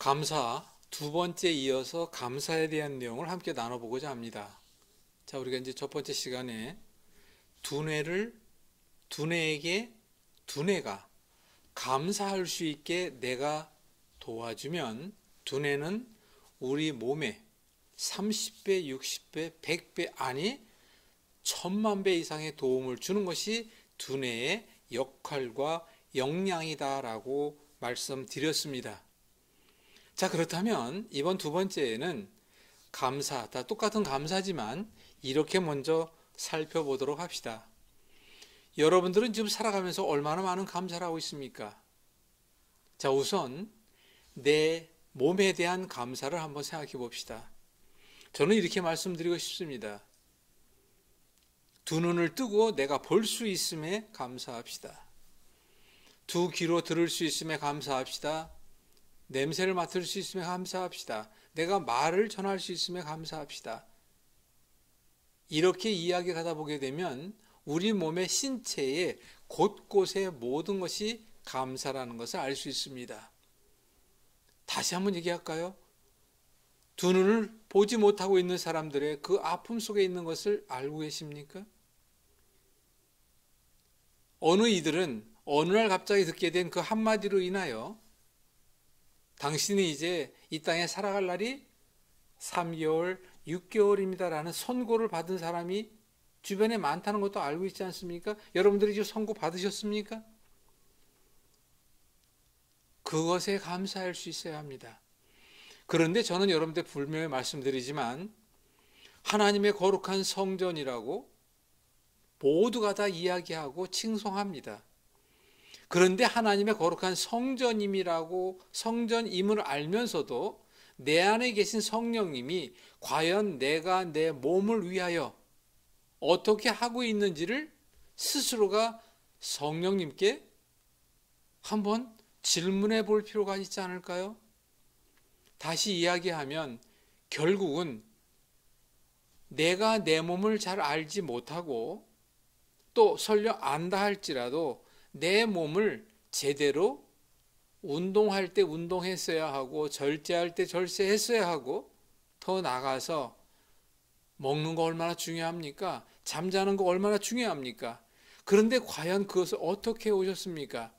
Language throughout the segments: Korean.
감사 두 번째 이어서 감사에 대한 내용을 함께 나눠보고자 합니다. 자, 우리가 이제 첫 번째 시간에 두뇌에게 두뇌가 감사할 수 있게 내가 도와주면 두뇌는 우리 몸에 30배, 60배, 100배 아니 1000만 배 이상의 도움을 주는 것이 두뇌의 역할과 역량이다라고 말씀드렸습니다. 자, 그렇다면 이번 두 번째에는 감사, 다 똑같은 감사지만 이렇게 먼저 살펴보도록 합시다. 여러분들은 지금 살아가면서 얼마나 많은 감사를 하고 있습니까? 자, 우선 내 몸에 대한 감사를 한번 생각해 봅시다. 저는 이렇게 말씀드리고 싶습니다. 두 눈을 뜨고 내가 볼 수 있음에 감사합시다. 두 귀로 들을 수 있음에 감사합시다. 냄새를 맡을 수 있음에 감사합시다. 내가 말을 전할 수 있음에 감사합시다. 이렇게 이야기하다 보게 되면 우리 몸의 신체의 곳곳의 모든 것이 감사라는 것을 알 수 있습니다. 다시 한번 얘기할까요? 두 눈을 보지 못하고 있는 사람들의 그 아픔 속에 있는 것을 알고 계십니까? 어느 이들은 어느 날 갑자기 듣게 된 그 한마디로 인하여 당신이 이제 이 땅에 살아갈 날이 3개월, 6개월입니다라는 선고를 받은 사람이 주변에 많다는 것도 알고 있지 않습니까? 여러분들이 지금 선고 받으셨습니까? 그것에 감사할 수 있어야 합니다. 그런데 저는 여러분들 분명히 말씀드리지만 하나님의 거룩한 성전이라고 모두가 다 이야기하고 칭송합니다. 그런데 하나님의 거룩한 성전임을 알면서도 내 안에 계신 성령님이 과연 내가 내 몸을 위하여 어떻게 하고 있는지를 스스로가 성령님께 한번 질문해 볼 필요가 있지 않을까요? 다시 이야기하면 결국은 내가 내 몸을 잘 알지 못하고 또 설령 안다 할지라도 내 몸을 제대로 운동할 때 운동했어야 하고 절제할 때 절제했어야 하고 더 나아가서 먹는 거 얼마나 중요합니까? 잠자는 거 얼마나 중요합니까? 그런데 과연 그것을 어떻게 오셨습니까?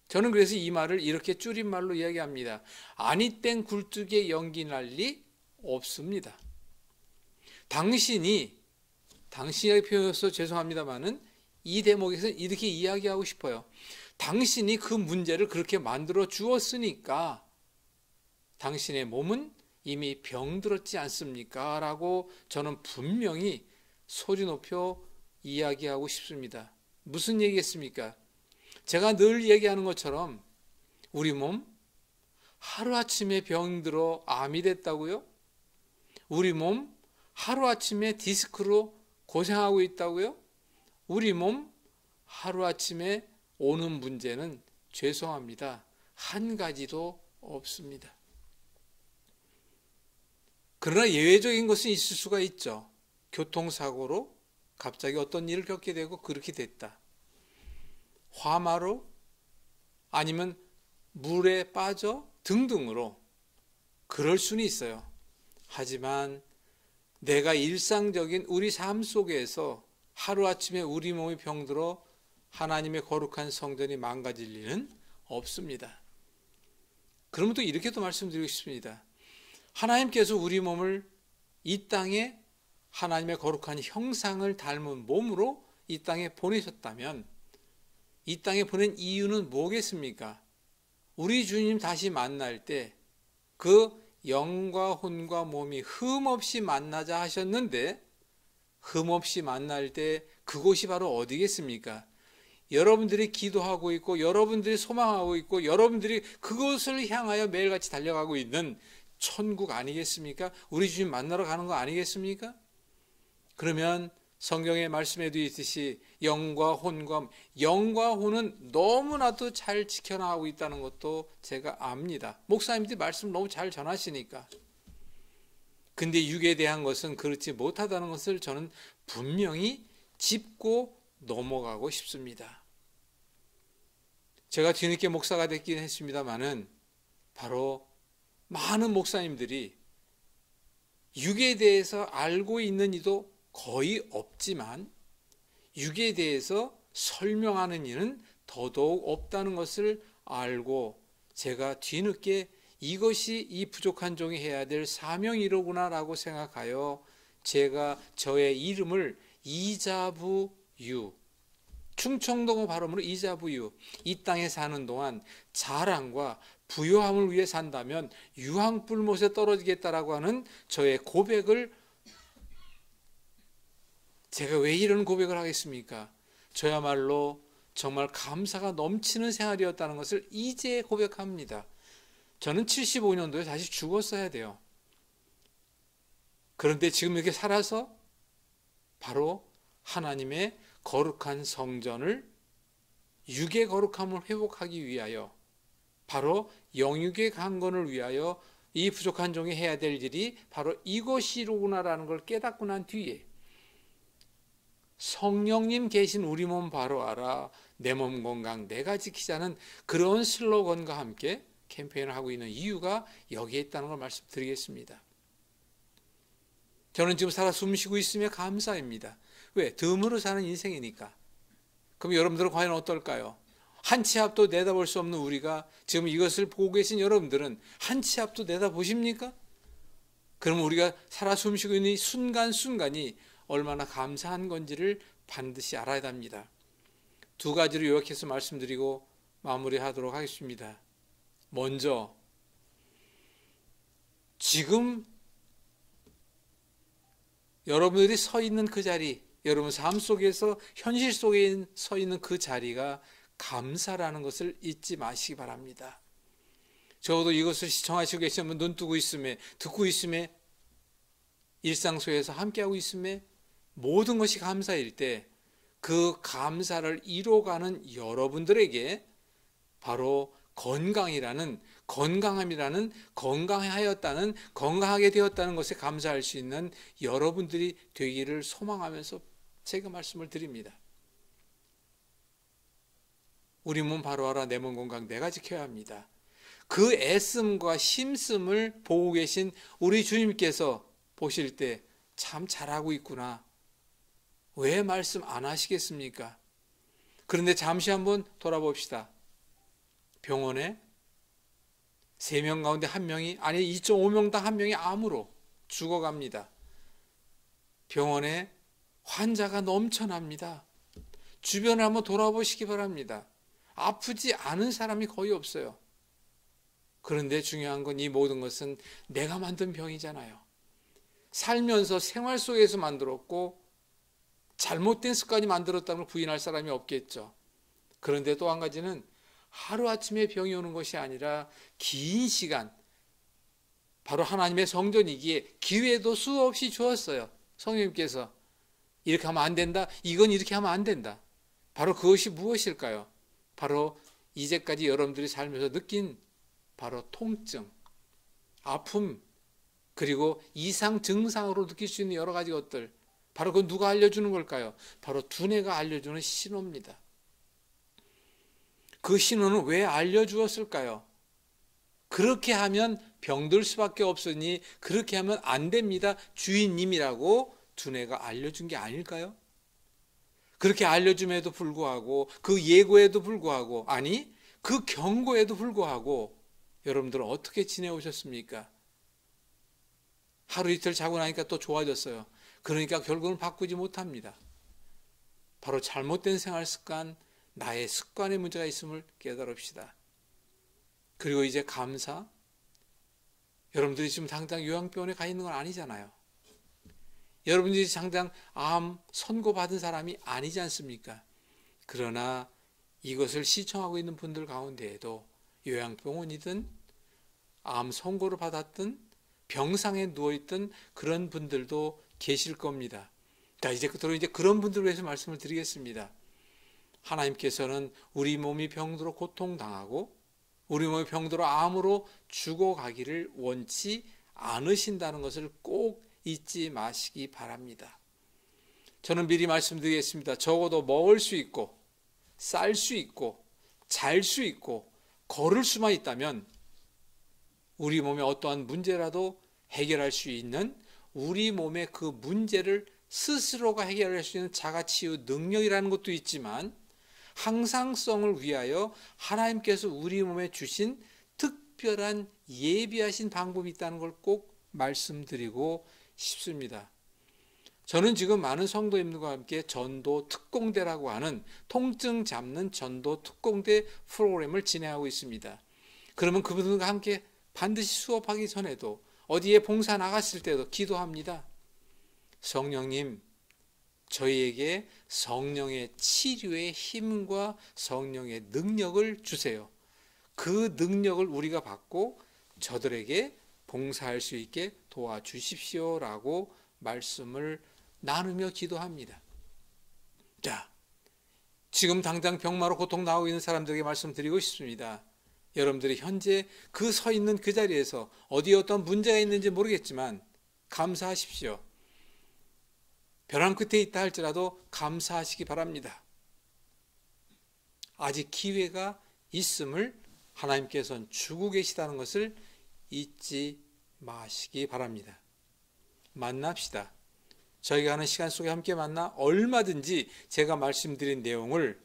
저는 그래서 이 말을 이렇게 줄임말로 이야기합니다. 아니 땡 굴뚝에 연기 날 리 없습니다. 당신이 표현해서 죄송합니다만은 이 대목에서 이렇게 이야기하고 싶어요. 당신이 그 문제를 그렇게 만들어 주었으니까 당신의 몸은 이미 병들었지 않습니까? 라고 저는 분명히 소리 높여 이야기하고 싶습니다. 무슨 얘기겠습니까? 제가 늘 얘기하는 것처럼 우리 몸 하루아침에 병들어 암이 됐다고요? 우리 몸 하루아침에 디스크로 고생하고 있다고요? 우리 몸 하루아침에 오는 문제는 죄송합니다. 한 가지도 없습니다. 그러나 예외적인 것은 있을 수가 있죠. 교통사고로 갑자기 어떤 일을 겪게 되고 그렇게 됐다. 화마로 아니면 물에 빠져 등등으로 그럴 수는 있어요. 하지만 내가 일상적인 우리 삶 속에서 하루아침에 우리 몸이 병들어 하나님의 거룩한 성전이 망가질 일은 없습니다. 그러면 또 이렇게도 말씀드리고 싶습니다. 하나님께서 우리 몸을 이 땅에 하나님의 거룩한 형상을 닮은 몸으로 이 땅에 보내셨다면 이 땅에 보낸 이유는 뭐겠습니까? 우리 주님 다시 만날 때 그 영과 혼과 몸이 흠없이 만나자 하셨는데 흠없이 만날 때 그곳이 바로 어디겠습니까? 여러분들이 기도하고 있고 여러분들이 소망하고 있고 여러분들이 그곳을 향하여 매일같이 달려가고 있는 천국 아니겠습니까? 우리 주님 만나러 가는 거 아니겠습니까? 그러면 성경의 말씀에도 있듯이 영과 혼은 너무나도 잘 지켜나가고 있다는 것도 제가 압니다. 목사님들이 말씀 너무 잘 전하시니까. 근데 육에 대한 것은 그렇지 못하다는 것을 저는 분명히 짚고 넘어가고 싶습니다. 제가 뒤늦게 목사가 됐긴 했습니다마는 바로 많은 목사님들이 육에 대해서 알고 있는 이도 거의 없지만 육에 대해서 설명하는 이는 더더욱 없다는 것을 알고 제가 뒤늦게 이것이 이 부족한 종이 해야 될 사명이로구나라고 생각하여 제가 저의 이름을 이자부유, 충청동어 발음으로 이자부유, 이 땅에 사는 동안 자랑과 부요함을 위해 산다면 유황불못에 떨어지겠다라고 하는 저의 고백을, 제가 왜 이런 고백을 하겠습니까? 저야말로 정말 감사가 넘치는 생활이었다는 것을 이제 고백합니다. 저는 75년도에 다시 죽었어야 돼요. 그런데 지금 이렇게 살아서 바로 하나님의 거룩한 성전을, 육의 거룩함을 회복하기 위하여, 바로 영육의 강건을 위하여 이 부족한 종이 해야 될 일이 바로 이것이로구나라는 걸 깨닫고 난 뒤에 성령님 계신 우리 몸 바로 알아, 내 몸 건강 내가 지키자는 그런 슬로건과 함께 캠페인을 하고 있는 이유가 여기에 있다는 걸 말씀드리겠습니다. 저는 지금 살아 숨쉬고 있으며 감사입니다. 왜? 덤으로 사는 인생이니까. 그럼 여러분들은 과연 어떨까요? 한 치 앞도 내다볼 수 없는 우리가 지금 이것을 보고 계신 여러분들은 한 치 앞도 내다보십니까? 그럼 우리가 살아 숨쉬고 있는 이 순간순간이 얼마나 감사한 건지를 반드시 알아야 합니다. 두 가지를 요약해서 말씀드리고 마무리하도록 하겠습니다. 먼저, 지금 여러분들이 서 있는 그 자리, 여러분 삶 속에서 현실 속에 서 있는 그 자리가 감사라는 것을 잊지 마시기 바랍니다. 적어도 이것을 시청하시고 계시면 눈 뜨고 있음에, 듣고 있음에, 일상 속에서 함께하고 있음에 모든 것이 감사일 때 그 감사를 이뤄가는 여러분들에게 바로 건강이라는, 건강함이라는, 건강하였다는, 건강하게 되었다는 것에 감사할 수 있는 여러분들이 되기를 소망하면서 제가 말씀을 드립니다. 우리 몸 바로 알아, 내 몸 건강 내가 지켜야 합니다. 그 애씀과 힘씀을 보고 계신 우리 주님께서 보실 때 참 잘하고 있구나, 왜 말씀 안 하시겠습니까? 그런데 잠시 한번 돌아봅시다. 병원에 3명 가운데 1명이, 아니 2.5명당 1명이 암으로 죽어갑니다. 병원에 환자가 넘쳐납니다. 주변을 한번 돌아보시기 바랍니다. 아프지 않은 사람이 거의 없어요. 그런데 중요한 건 이 모든 것은 내가 만든 병이잖아요. 살면서 생활 속에서 만들었고 잘못된 습관이 만들었다는 걸 부인할 사람이 없겠죠. 그런데 또 한 가지는 하루아침에 병이 오는 것이 아니라 긴 시간, 바로 하나님의 성전이기에 기회도 수없이 주었어요. 성령님께서 이렇게 하면 안 된다, 이건 이렇게 하면 안 된다. 바로 그것이 무엇일까요? 바로 이제까지 여러분들이 살면서 느낀 바로 통증, 아픔, 그리고 이상 증상으로 느낄 수 있는 여러 가지 것들, 바로 그건 누가 알려주는 걸까요? 바로 두뇌가 알려주는 신호입니다. 그 신호는 왜 알려주었을까요? 그렇게 하면 병들 수밖에 없으니 그렇게 하면 안 됩니다, 주인님이라고 두뇌가 알려준 게 아닐까요? 그렇게 알려줌에도 불구하고, 그 예고에도 불구하고, 아니 그 경고에도 불구하고 여러분들은 어떻게 지내오셨습니까? 하루 이틀 자고 나니까 또 좋아졌어요. 그러니까 결국은 바꾸지 못합니다. 바로 잘못된 생활 습관, 나의 습관의 문제가 있음을 깨달읍시다. 그리고 이제 감사, 여러분들이 지금 당장 요양병원에 가 있는 건 아니잖아요. 여러분들이 당장 암 선고받은 사람이 아니지 않습니까? 그러나 이것을 시청하고 있는 분들 가운데에도 요양병원이든 암 선고를 받았든 병상에 누워있던 그런 분들도 계실 겁니다. 자, 이제 그런 분들을 위해서 말씀을 드리겠습니다. 하나님께서는 우리 몸이 병들어 고통당하고 우리 몸이 병들어 암으로 죽어가기를 원치 않으신다는 것을 꼭 잊지 마시기 바랍니다. 저는 미리 말씀드리겠습니다. 적어도 먹을 수 있고 쌀 수 있고 잘 수 있고 걸을 수만 있다면 우리 몸에 어떠한 문제라도 해결할 수 있는 우리 몸의 그 문제를 스스로가 해결할 수 있는 자가치유 능력이라는 것도 있지만 항상성을 위하여 하나님께서 우리 몸에 주신 특별한 예비하신 방법이 있다는 걸 꼭 말씀드리고 싶습니다. 저는 지금 많은 성도님들과 함께 전도 특공대라고 하는 통증 잡는 전도 특공대 프로그램을 진행하고 있습니다. 그러면 그분들과 함께 반드시 수업하기 전에도 어디에 봉사 나갔을 때도 기도합니다. 성령님, 저희에게 성령의 치료의 힘과 성령의 능력을 주세요. 그 능력을 우리가 받고 저들에게 봉사할 수 있게 도와주십시오라고 말씀을 나누며 기도합니다. 자, 지금 당장 병마로 고통 나오고 있는 사람들에게 말씀드리고 싶습니다. 여러분들이 현재 그 서 있는 그 자리에서 어디에 어떤 문제가 있는지 모르겠지만 감사하십시오. 벼랑 끝에 있다 할지라도 감사하시기 바랍니다. 아직 기회가 있음을 하나님께서는 주고 계시다는 것을 잊지 마시기 바랍니다. 만납시다. 저희가 하는 시간 속에 함께 만나 얼마든지 제가 말씀드린 내용을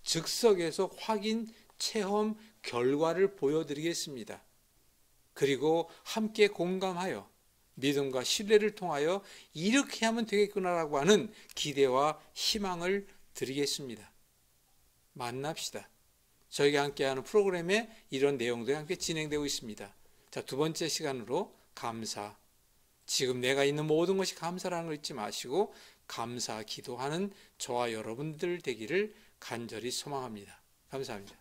즉석에서 확인, 체험, 결과를 보여드리겠습니다. 그리고 함께 공감하여 믿음과 신뢰를 통하여 이렇게 하면 되겠구나라고 하는 기대와 희망을 드리겠습니다. 만납시다. 저희가 함께하는 프로그램에 이런 내용들이 함께 진행되고 있습니다. 자, 두 번째 시간으로 감사. 지금 내가 있는 모든 것이 감사라는 걸 잊지 마시고 감사 기도하는 저와 여러분들 되기를 간절히 소망합니다. 감사합니다.